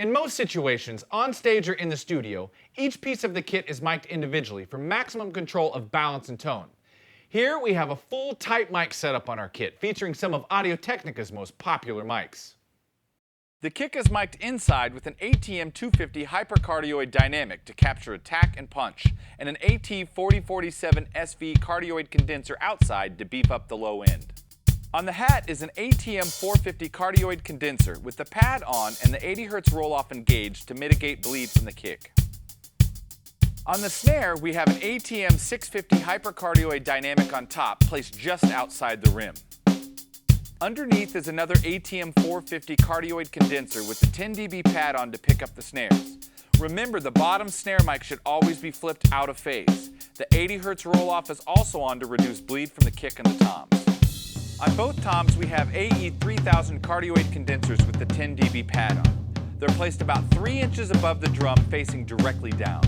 In most situations, on stage or in the studio, each piece of the kit is mic'd individually for maximum control of balance and tone. Here we have a full tight mic setup on our kit, featuring some of Audio-Technica's most popular mics. The kick is mic'd inside with an ATM 250 hypercardioid dynamic to capture attack and punch, and an AT 4047 SV cardioid condenser outside to beef up the low end. On the hat is an ATM 450 cardioid condenser with the pad on and the 80 Hz roll-off engaged to mitigate bleed from the kick. On the snare, we have an ATM 650 hypercardioid dynamic on top, placed just outside the rim. Underneath is another ATM 450 cardioid condenser with the 10 dB pad on to pick up the snares. Remember, the bottom snare mic should always be flipped out of phase. The 80 Hz roll-off is also on to reduce bleed from the kick and the toms. On both toms, we have AE 3000 cardioid condensers with the 10 dB pad on. They're placed about 3 inches above the drum, facing directly down.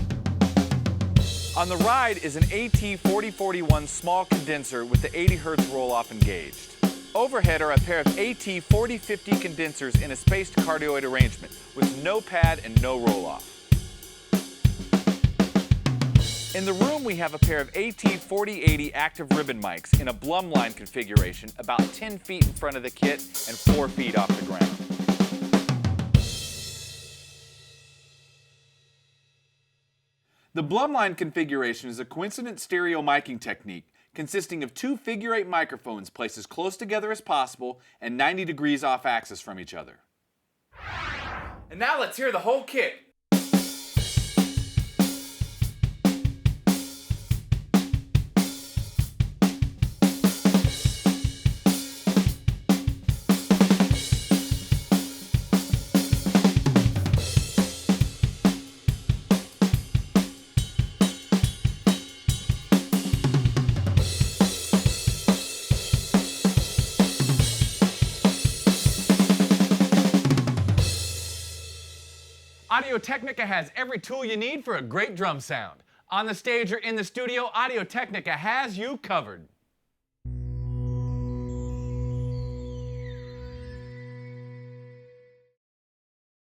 On the ride is an AT 4041 small condenser with the 80 Hz roll-off engaged. Overhead are a pair of AT 4050 condensers in a spaced cardioid arrangement with no pad and no roll-off. In the room, we have a pair of AT 4080 active ribbon mics in a Blumline configuration about 10 feet in front of the kit and 4 feet off the ground. The Blumline configuration is a coincident stereo miking technique consisting of 2 figure-8 microphones placed as close together as possible and 90 degrees off axis from each other. And now let's hear the whole kit. Audio-Technica has every tool you need for a great drum sound. On the stage or in the studio, Audio-Technica has you covered.